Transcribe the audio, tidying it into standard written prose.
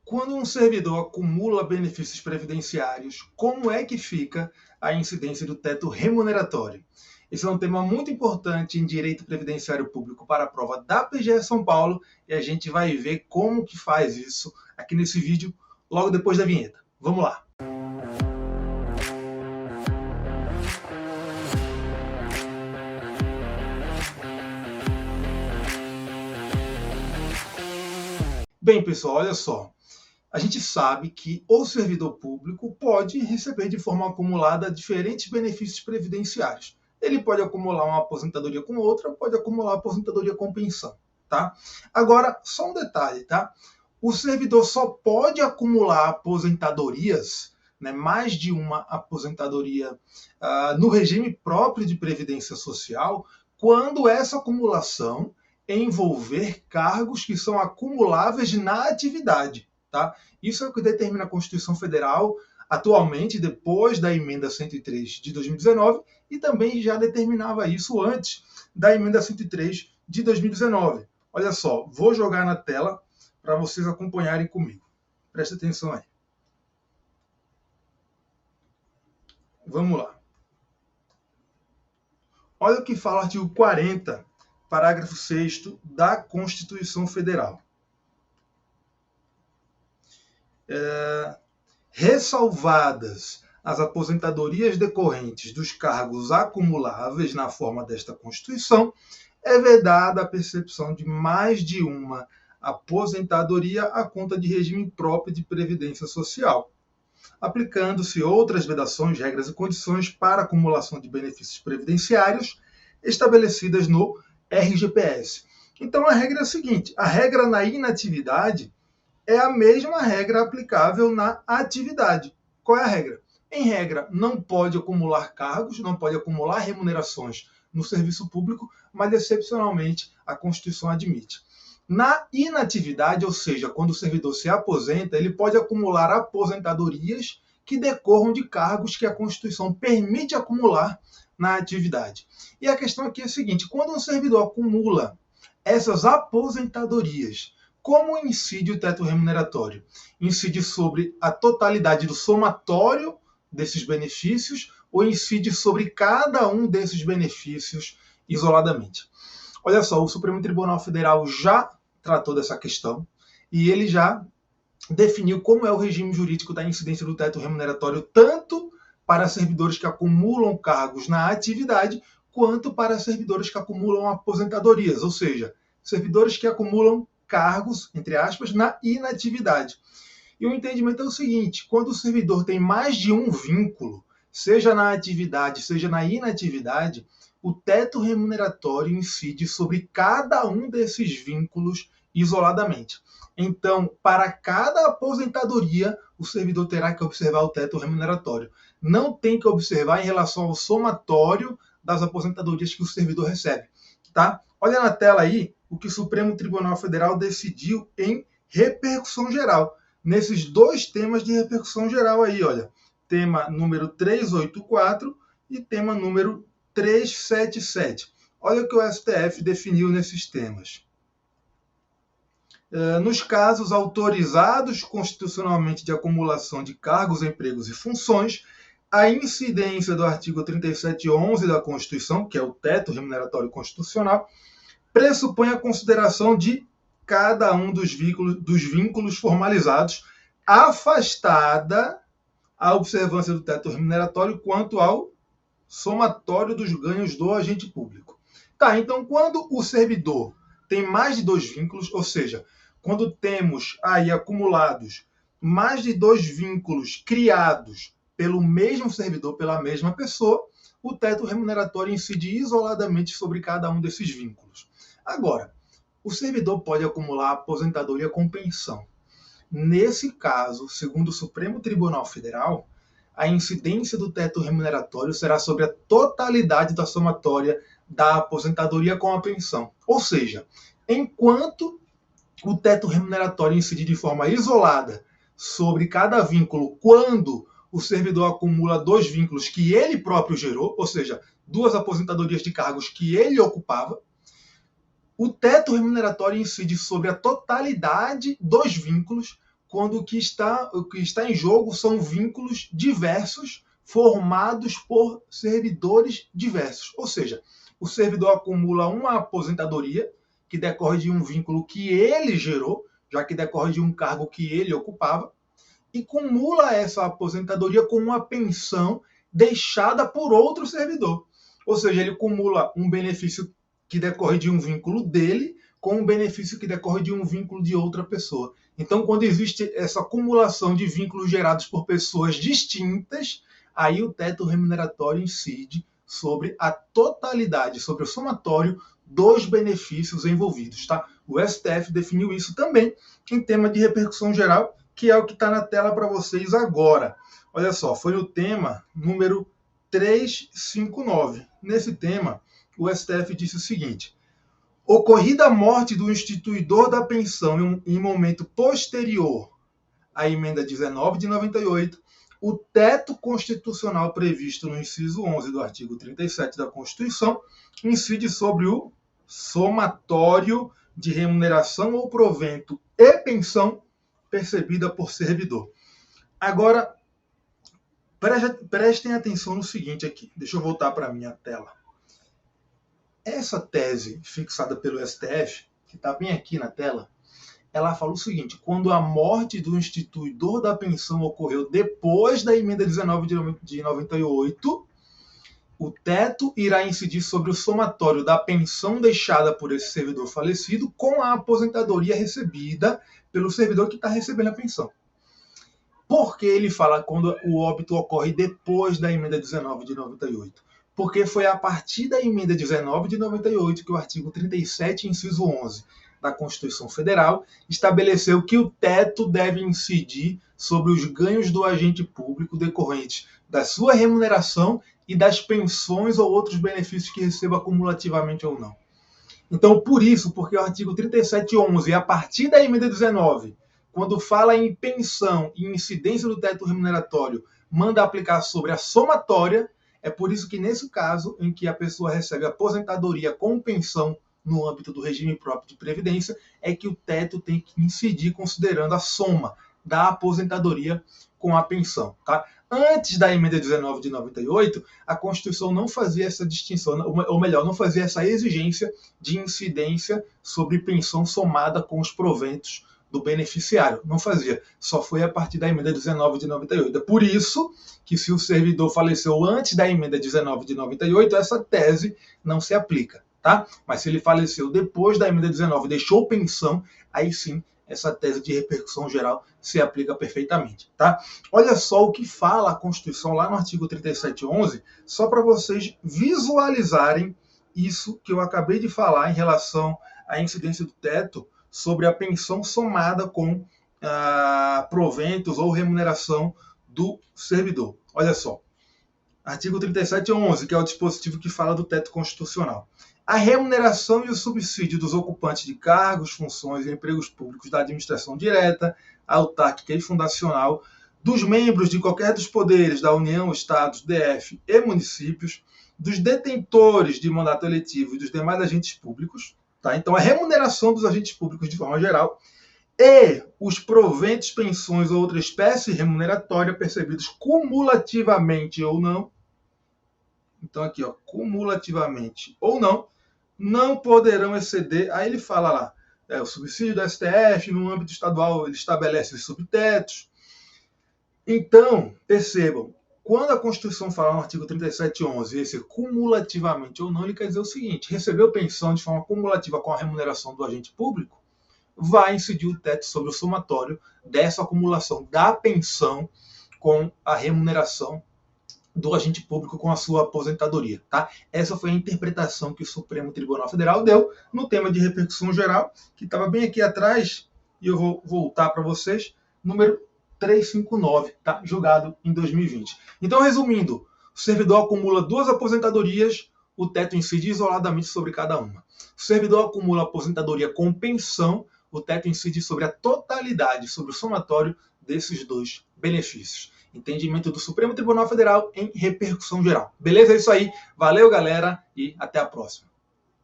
Quando um servidor acumula benefícios previdenciários, como é que fica a incidência do teto remuneratório? Esse é um tema muito importante em direito previdenciário público para a prova da PGE São Paulo e a gente vai ver como que faz isso aqui nesse vídeo, logo depois da vinheta. Vamos lá! Bem, pessoal, olha só. A gente sabe que o servidor público pode receber de forma acumulada diferentes benefícios previdenciários. Ele pode acumular uma aposentadoria com outra, pode acumular aposentadoria com pensão, tá? Agora, só um detalhe, tá? O servidor só pode acumular aposentadorias, né, mais de uma aposentadoria no regime próprio de previdência social, quando essa acumulação envolver cargos que são acumuláveis na atividade. Tá? Isso é o que determina a Constituição Federal atualmente, depois da emenda 103 de 2019, e também já determinava isso antes da emenda 103 de 2019. Olha só, vou jogar na tela para vocês acompanharem comigo. Presta atenção aí. Vamos lá. Olha o que fala o artigo 40, parágrafo 6º da Constituição Federal. Ressalvadas as aposentadorias decorrentes dos cargos acumuláveis na forma desta Constituição, é vedada a percepção de mais de uma aposentadoria à conta de regime próprio de previdência social, aplicando-se outras vedações, regras e condições para acumulação de benefícios previdenciários estabelecidas no RGPS. Então a regra é a seguinte: a regra na inatividade é a mesma regra aplicável na atividade. Qual é a regra? Em regra, não pode acumular cargos, não pode acumular remunerações no serviço público, mas excepcionalmente a Constituição admite. Na inatividade, ou seja, quando o servidor se aposenta, ele pode acumular aposentadorias que decorram de cargos que a Constituição permite acumular na atividade. E a questão aqui é a seguinte: quando um servidor acumula essas aposentadorias, como incide o teto remuneratório? Incide sobre a totalidade do somatório desses benefícios ou incide sobre cada um desses benefícios isoladamente? Olha só, o Supremo Tribunal Federal já tratou dessa questão e ele já definiu como é o regime jurídico da incidência do teto remuneratório, tanto para servidores que acumulam cargos na atividade, quanto para servidores que acumulam aposentadorias, ou seja, servidores que acumulam cargos, entre aspas, na inatividade. E o entendimento é o seguinte: quando o servidor tem mais de um vínculo, seja na atividade, seja na inatividade, o teto remuneratório incide sobre cada um desses vínculos isoladamente. Então, para cada aposentadoria, o servidor terá que observar o teto remuneratório. Não tem que observar em relação ao somatório das aposentadorias que o servidor recebe. Tá? Olha na tela aí o que o Supremo Tribunal Federal decidiu em repercussão geral. Nesses dois temas de repercussão geral aí, olha. Tema número 384 e tema número 377. Olha o que o STF definiu nesses temas. Nos casos autorizados constitucionalmente de acumulação de cargos, empregos e funções, a incidência do artigo 3711 da Constituição, que é o teto remuneratório constitucional, pressupõe a consideração de cada um dos vínculos formalizados, afastada a observância do teto remuneratório quanto ao somatório dos ganhos do agente público. Tá, então quando o servidor tem mais de dois vínculos, ou seja, quando temos aí acumulados mais de dois vínculos criados pelo mesmo servidor, pela mesma pessoa, o teto remuneratório incide isoladamente sobre cada um desses vínculos. Agora, o servidor pode acumular aposentadoria com pensão. Nesse caso, segundo o Supremo Tribunal Federal, a incidência do teto remuneratório será sobre a totalidade da somatória da aposentadoria com a pensão. Ou seja, enquanto o teto remuneratório incide de forma isolada sobre cada vínculo quando o servidor acumula dois vínculos que ele próprio gerou, ou seja, duas aposentadorias de cargos que ele ocupava, o teto remuneratório incide sobre a totalidade dos vínculos quando o que está em jogo são vínculos diversos formados por servidores diversos. Ou seja, o servidor acumula uma aposentadoria que decorre de um vínculo que ele gerou, já que decorre de um cargo que ele ocupava, e cumula essa aposentadoria com uma pensão deixada por outro servidor. Ou seja, ele cumula um benefício que decorre de um vínculo dele com um benefício que decorre de um vínculo de outra pessoa. Então, quando existe essa acumulação de vínculos gerados por pessoas distintas, aí o teto remuneratório incide sobre a totalidade, sobre o somatório dos benefícios envolvidos. Tá? O STF definiu isso também em tema de repercussão geral, que é o que está na tela para vocês agora. Olha só, foi no tema número 359. Nesse tema, o STF disse o seguinte: ocorrida a morte do instituidor da pensão em momento posterior à emenda 19 de 98, o teto constitucional previsto no inciso 11 do artigo 37 da Constituição incide sobre o somatório de remuneração ou provento e pensão percebida por servidor. Agora, prestem atenção no seguinte aqui. Deixa eu voltar para a minha tela. Essa tese fixada pelo STF, que está bem aqui na tela, ela fala o seguinte: quando a morte do instituidor da pensão ocorreu depois da emenda 19 de 98, o teto irá incidir sobre o somatório da pensão deixada por esse servidor falecido com a aposentadoria recebida pelo servidor que está recebendo a pensão. Por que ele fala quando o óbito ocorre depois da emenda 19 de 98? Porque foi a partir da emenda 19 de 98 que o artigo 37, inciso 11 da Constituição Federal estabeleceu que o teto deve incidir sobre os ganhos do agente público decorrentes da sua remuneração e das pensões ou outros benefícios que receba cumulativamente ou não. Então, por isso, porque o artigo 37.11, a partir da emenda 19, quando fala em pensão e incidência do teto remuneratório, manda aplicar sobre a somatória, é por isso que nesse caso, em que a pessoa recebe aposentadoria com pensão no âmbito do regime próprio de previdência, é que o teto tem que incidir considerando a soma da aposentadoria com a pensão. Tá? Antes da emenda 19 de 98, a Constituição não fazia essa distinção, ou melhor, não fazia essa exigência de incidência sobre pensão somada com os proventos do beneficiário. Não fazia. Só foi a partir da emenda 19 de 98. É por isso que, se o servidor faleceu antes da emenda 19 de 98, essa tese não se aplica. Tá? Mas se ele faleceu depois da emenda 19 e deixou pensão, aí sim essa tese de repercussão geral se aplica perfeitamente. Tá? Olha só o que fala a Constituição lá no artigo 37.11, só para vocês visualizarem isso que eu acabei de falar em relação à incidência do teto sobre a pensão somada com proventos ou remuneração do servidor. Olha só, artigo 37.11, que é o dispositivo que fala do teto constitucional. A remuneração e o subsídio dos ocupantes de cargos, funções e empregos públicos da administração direta, autárquica e fundacional, dos membros de qualquer dos poderes da União, Estados, DF e municípios, dos detentores de mandato eletivo e dos demais agentes públicos, tá? Então, a remuneração dos agentes públicos de forma geral e os proventos, pensões ou outra espécie remuneratória percebidos cumulativamente ou não. Então, aqui, ó, cumulativamente ou não poderão exceder. Aí ele fala lá, o subsídio do STF, no âmbito estadual, ele estabelece os subtetos. Então, percebam, quando a Constituição fala no artigo 37.11, esse cumulativamente ou não, ele quer dizer o seguinte: recebeu pensão de forma cumulativa com a remuneração do agente público, vai incidir o teto sobre o somatório dessa acumulação da pensão com a remuneração do agente público com a sua aposentadoria. Tá? Essa foi a interpretação que o Supremo Tribunal Federal deu no tema de repercussão geral, que estava bem aqui atrás, e eu vou voltar para vocês, número 359, tá? Julgado em 2020. Então, resumindo, o servidor acumula 2 aposentadorias, o teto incide isoladamente sobre cada uma. O servidor acumula aposentadoria com pensão, o teto incide sobre a totalidade, sobre o somatório desses 2 benefícios. Entendimento do Supremo Tribunal Federal em repercussão geral. Beleza? É isso aí. Valeu, galera, e até a próxima.